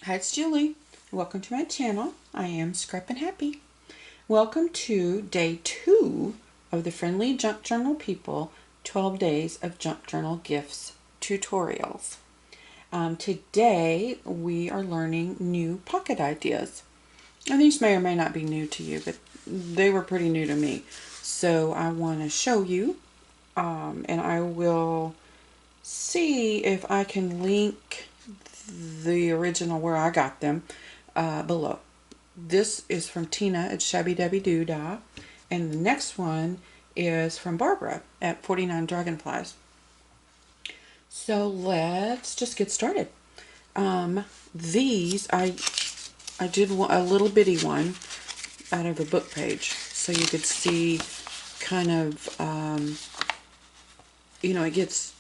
Hi, it's Julie. Welcome to my channel. I am Scrappin' Happy. Welcome to day 2 of the Friendly Junk Journal People 12 Days of Junk Journal Gifts tutorials. Today we are learning new pocket ideas. And these may or may not be new to you, but they were pretty new to me. So I want to show you, and I will see if I can link the original where I got them below. This is from Tina at Shabbydabbydoodah, and the next one is from Barbara at 49 Dragonflies. So let's just get started. These I did a little bitty one out of a book page, so you could see kind of it gets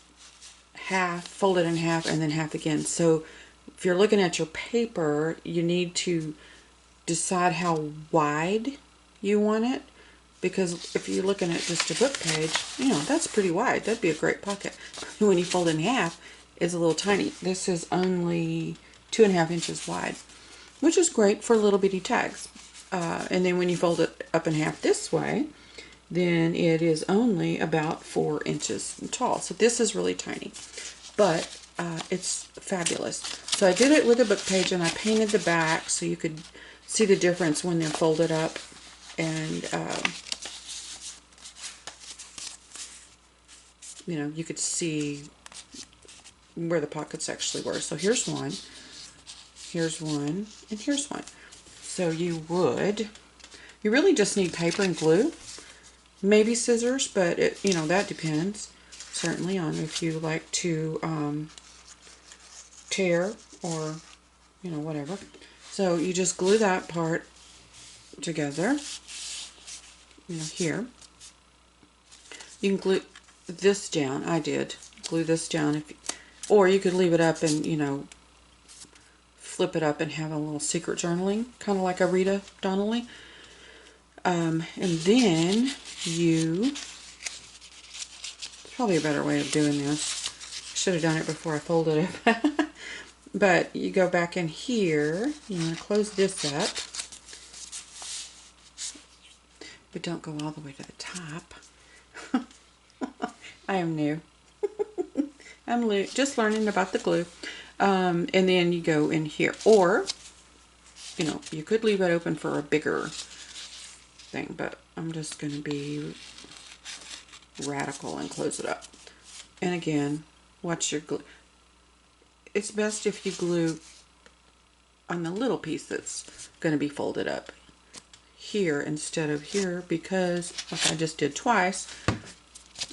half, folded in half, and then half again. So if you're looking at your paper, you need to decide how wide you want it, because if you're looking at just a book page, that's pretty wide. That'd be a great pocket. When you fold it in half, it's a little tiny. This is only 2.5 inches wide, which is great for little bitty tags. And then when you fold it up in half this way, then it is only about 4 inches tall. So this is really tiny, but it's fabulous. So I did it with a book page, and I painted the back so you could see the difference when they're folded up, and you could see where the pockets actually were. So here's one, and here's one. So you really just need paper and glue, maybe scissors, but that depends certainly on if you like to tear or whatever. So you just glue that part together, here. You can glue this down. I did glue this down, or you could leave it up and flip it up and have a little secret journaling, kind of like a Rita Donnelly. And then probably a better way of doing this. I should have done it before I folded it. But you go back in here, you want to close this up, but don't go all the way to the top. I am new. I'm just learning about the glue. And then you go in here, or you could leave it open for a bigger thing, but I'm just going to be radical and close it up. And again, watch your glue. It's best if you glue on the little piece that's going to be folded up here instead of here, because like I just did twice,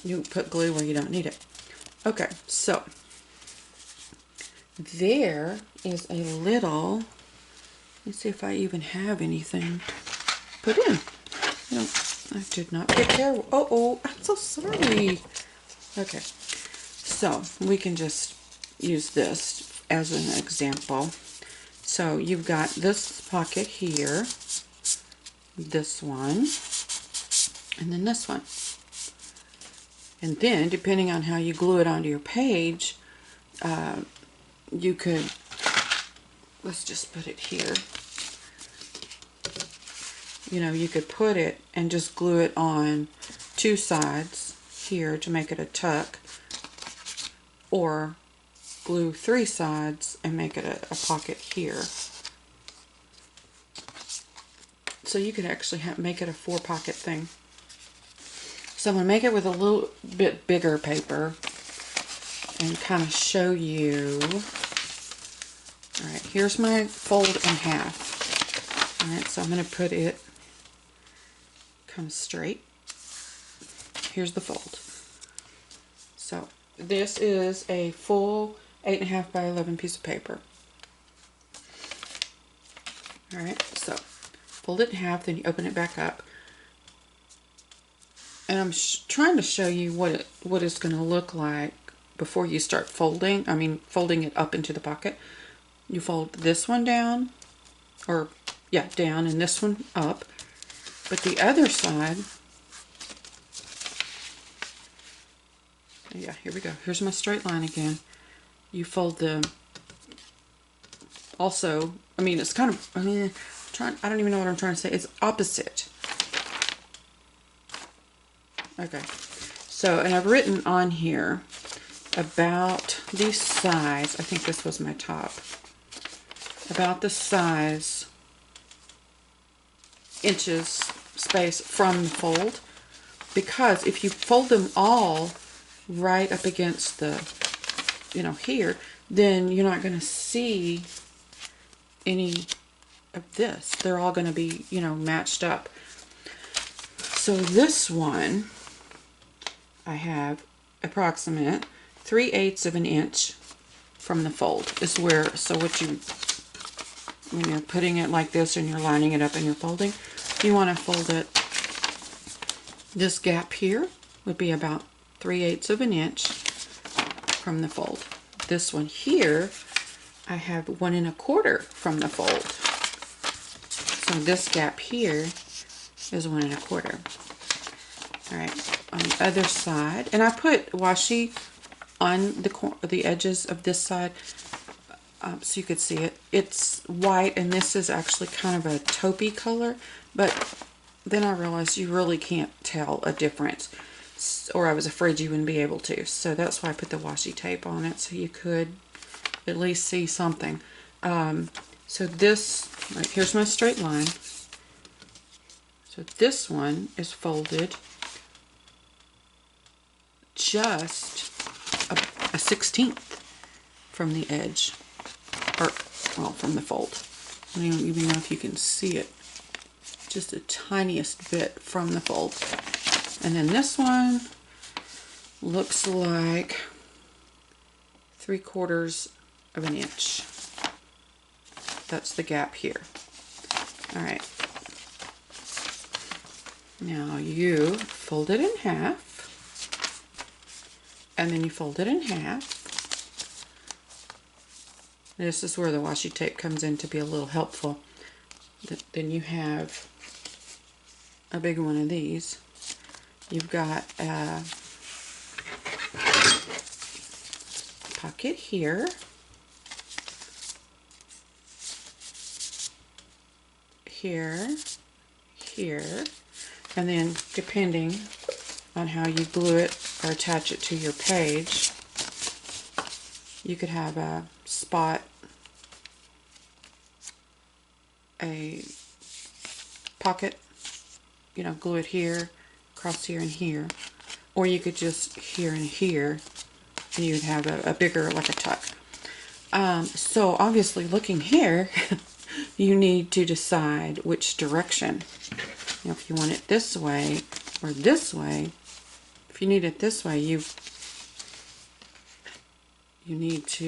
you put glue where you don't need it. Okay, so there is a little, let's see if I even have anything put in. I did not get there. Oh, I'm so sorry. Okay, so we can just use this as an example. So you've got this pocket here, this one, and then this one. And then, depending on how you glue it onto your page, you could, let's just put it here. You could put it and just glue it on 2 sides here to make it a tuck, or glue 3 sides and make it a pocket here. So you could actually make it a 4-pocket thing. So I'm going to make it with a little bit bigger paper and kind of show you. Alright, here's my fold in half. Alright, so I'm going to put it kind of straight. Here's the fold. So this is a full 8.5 by 11 piece of paper. Alright, so fold it in half, then you open it back up. And I'm trying to show you what it's going to look like before you start folding. I mean, folding it up into the pocket. You fold this one down, or yeah, down, and this one up. But the other side, yeah, here we go. Here's my straight line again. You fold also, I mean, it's kind of, I don't even know what I'm trying to say. It's opposite. Okay. So, and I've written on here about the size. I think this was my top. About the size, inches, space from the fold. Because if you fold them all right up against the, you know, here, then you're not going to see any of this. They're all going to be, you know, matched up. So this one, I have approximate 3/8 of an inch from the fold is where, so what you, when you're putting it like this and you're lining it up and you're folding, you want to fold it, this gap here would be about 3/8 of an inch from the fold. This one here, I have 1 1/4 from the fold. So this gap here is 1 1/4. All right, on the other side, and I put washi on the edges of this side so you could see it. It's white, and this is actually kind of a taupey color, but then I realized you really can't tell a difference, or I was afraid you wouldn't be able to. So that's why I put the washi tape on it, so you could at least see something. So this, right, here's my straight line. So this one is folded just a 1/16 from the edge, or, well, from the fold. I don't even know if you can see it. Just the tiniest bit from the fold. And then this one looks like 3/4 of an inch. That's the gap here. All right. Now you fold it in half, and then you fold it in half. This is where the washi tape comes in to be a little helpful. Then you have a big one of these. You've got a pocket here, here, here, and then depending on how you glue it or attach it to your page, you could have a spot, a pocket, you know, glue it here, across here and here, or you could just here and here, and you'd have a bigger, like a tuck. So obviously looking here, you need to decide which direction. You know, if you want it this way or this way. If you need it this way, you need to,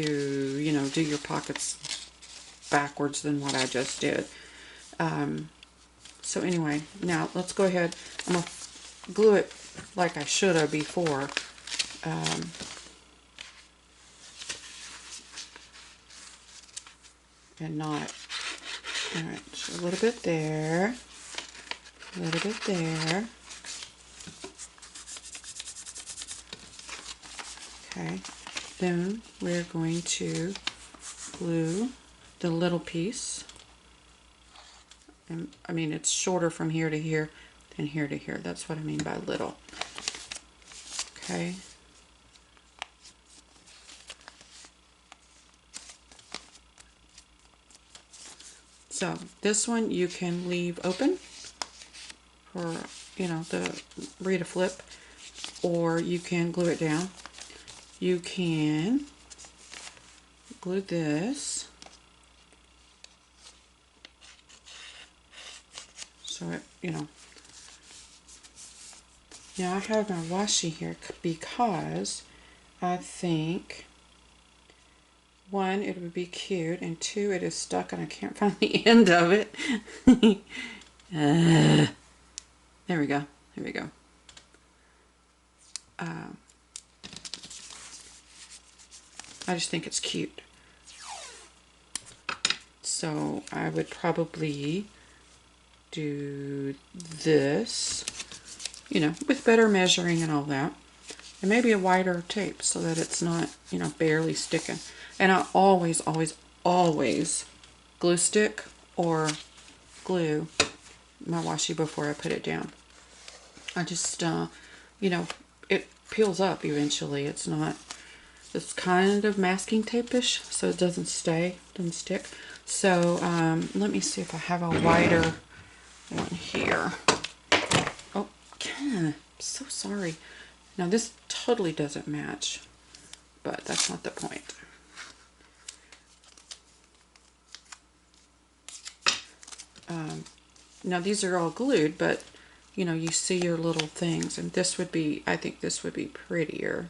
you know, do your pockets backwards than what I just did. So anyway, now let's go ahead. I'm going to glue it like I should have before. And not, all right, so a little bit there, a little bit there. Okay, then we're going to glue the little piece. And I mean, it's shorter from here to here than here to here. That's what I mean by little. Okay. So this one you can leave open for, you know, the read a flip, or you can glue it down. You can glue this so it, you know. Now I have my washi here because I think, one, it would be cute, and two, it is stuck and I can't find the end of it. There we go. There we go. I just think it's cute. So I would probably do this, you know, with better measuring and all that. And maybe a wider tape so that it's not, you know, barely sticking. And I always, always, always glue stick or glue my washi before I put it down. I just, you know, it peels up eventually. It's not, it's kind of masking tape-ish, so it doesn't stick. So let me see if I have a wider one here. Oh, I'm so sorry. Now this totally doesn't match, but that's not the point. Now these are all glued, but you know, you see your little things, and this would be, I think this would be prettier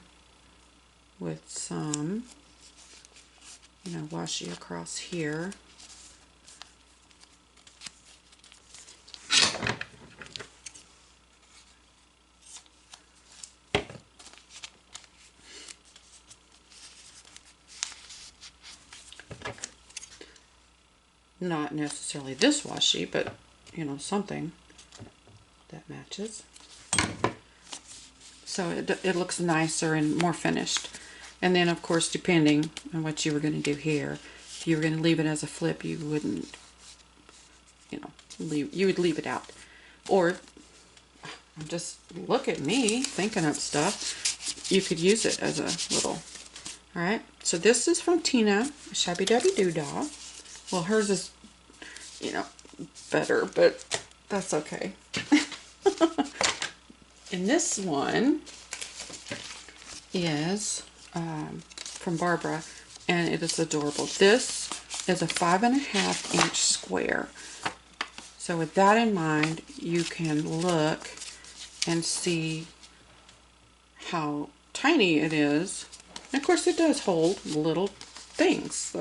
with some, you know, washi across here. Not necessarily this washi, but you know, something that matches. So it looks nicer and more finished. And then of course, depending on what you were going to do here, if you were going to leave it as a flip, you wouldn't, you know, you would leave it out. Or just look at me thinking up stuff. You could use it as a little. All right. So this is from Tina, Shabbydabbydoodah. Well, hers is, you know, better, but that's okay. And this one is from Barbara, and it is adorable. This is a 5.5 inch square. So with that in mind, you can look and see how tiny it is. And of course, it does hold little things,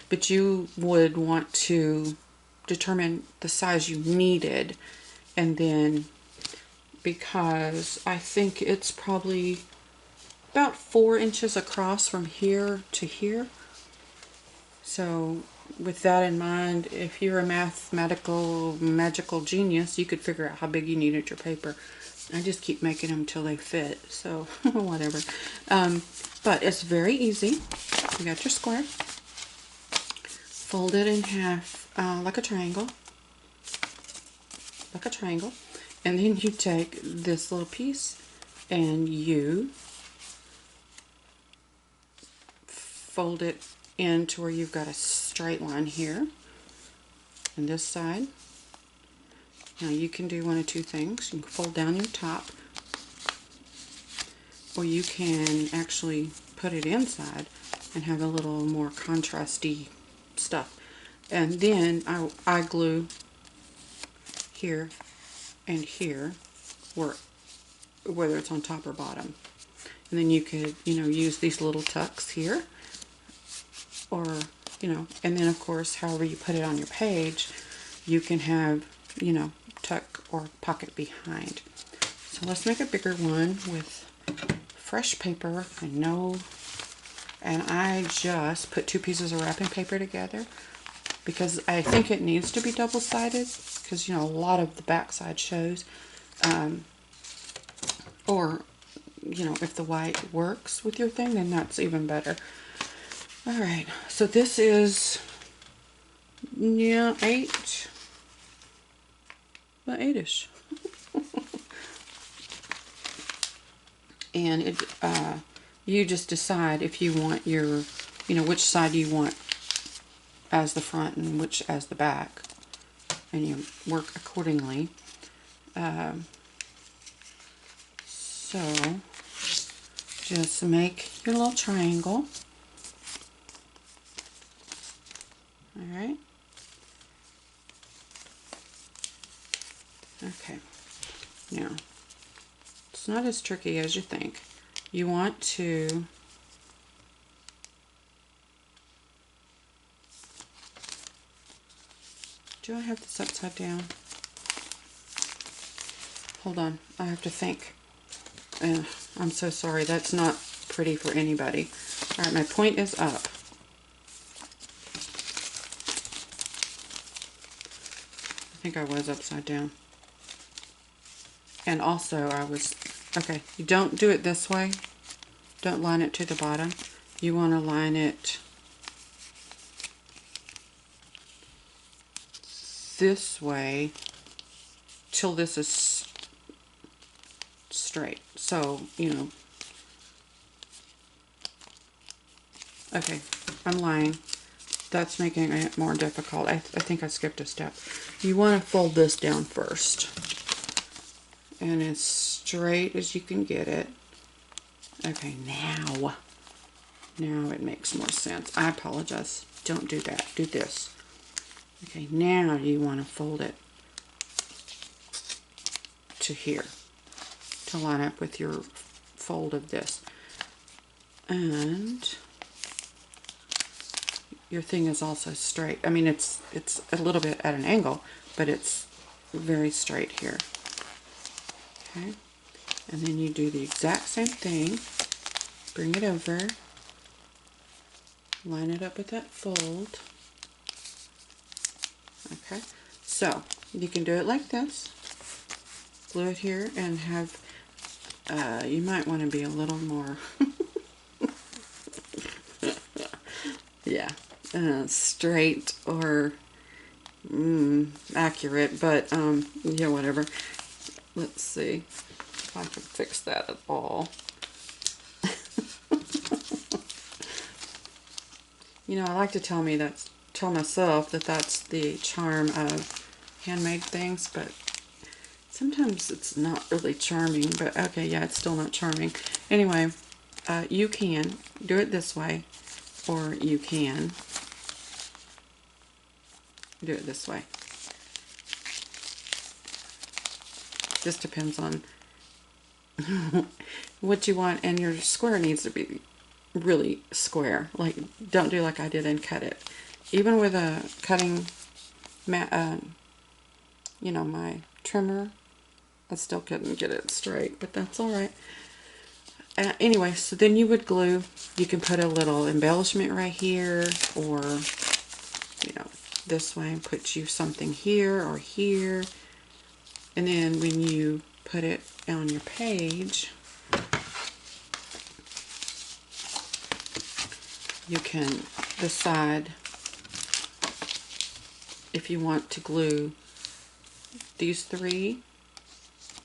but you would want to determine the size you needed, and then, because I think it's probably about 4 inches across from here to here. So with that in mind, if you're a magical genius, you could figure out how big you needed your paper. I just keep making them till they fit, so whatever. But it's very easy. You got your square. Fold it in half like a triangle. Like a triangle. And then you take this little piece and you fold it into where you've got a straight line here and this side. Now you can do one of two things. You can fold down your top, or you can actually put it inside and have a little more contrasty stuff. And then I glue here and here, whether it's on top or bottom. And then you could, you know, use these little tucks here, or, you know, and then of course, however you put it on your page, you can have, you know, tuck or pocket behind. So let's make a bigger one with fresh paper. I know, and I just put 2 pieces of wrapping paper together because I think it needs to be double-sided, because, you know, a lot of the backside shows. Or, you know, if the white works with your thing, then that's even better. All right, so this is, yeah, 8, about 8-ish. And it, you just decide if you want your, you know, which side you want as the front and which as the back, and you work accordingly. So just make your little triangle. All right. Okay. Now, it's not as tricky as you think. You want to do I have this upside down? Hold on, I have to think. I'm so sorry, that's not pretty for anybody. All right, my point is up. I think I was upside down. And also I was, okay, you don't do it this way. Don't line it to the bottom. You want to line it this way till this is straight. So, you know, okay, I'm lying. That's making it more difficult. I think I skipped a step. You want to fold this down first. And as straight as you can get it. Okay, now it makes more sense. I apologize. Don't do that. Do this. Okay, now you want to fold it to here to line up with your fold of this. And your thing is also straight. I mean, it's a little bit at an angle, but it's very straight here. Okay, and then you do the exact same thing. Bring it over, line it up with that fold. Okay, so you can do it like this. Glue it here and have, you might want to be a little more, yeah, straight or accurate, but yeah, whatever. Let's see if I can fix that at all. You know, I like to tell myself that that's the charm of handmade things, but sometimes it's not really charming. But okay, yeah, it's still not charming. Anyway, you can do it this way, or you can do it this way. Just depends on what you want, and your square needs to be really square. Like, don't do like I did and cut it. Even with a cutting you know, my trimmer, I still couldn't get it straight, but that's all right. Anyway, so then you would glue. You can put a little embellishment right here, or you know, this way, and put you something here or here. And then when you put it on your page, you can decide if you want to glue these three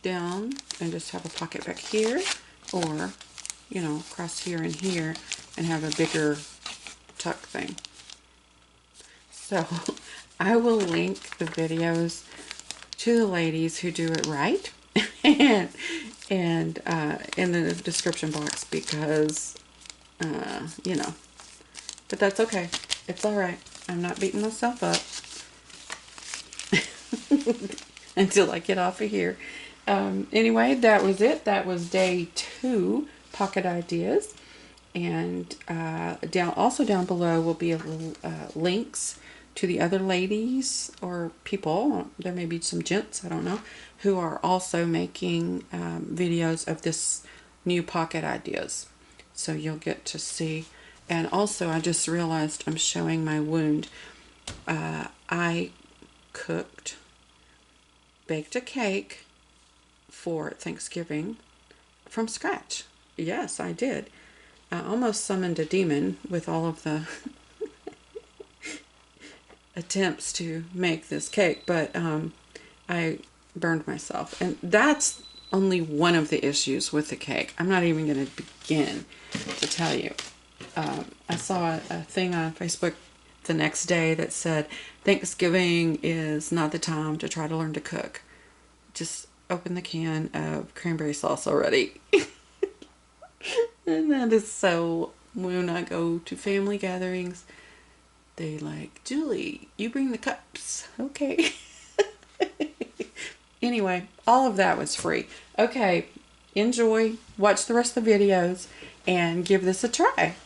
down and just have a pocket back here, or, you know, across here and here and have a bigger tuck thing. So I will link the videos to the ladies who do it right and in the description box, because you know, but that's okay. It's all right. I'm not beating myself up until I get off of here. Anyway, that was it. That was day 2, pocket ideas. And also down below will be a little links to the other ladies or people. There may be some gents, I don't know, who are also making videos of this new pocket ideas. So you'll get to see. And also, I just realized I'm showing my wound. I baked a cake for Thanksgiving from scratch. Yes, I did. I almost summoned a demon with all of the attempts to make this cake, but I burned myself. And that's only one of the issues with the cake. I'm not even going to begin to tell you. I saw a thing on Facebook the next day that said, Thanksgiving is not the time to try to learn to cook. Just open the can of cranberry sauce already. And that is so, when I go to family gatherings, they like, Julie, you bring the cups. Okay. Anyway, all of that was free. Okay, enjoy, watch the rest of the videos, and give this a try.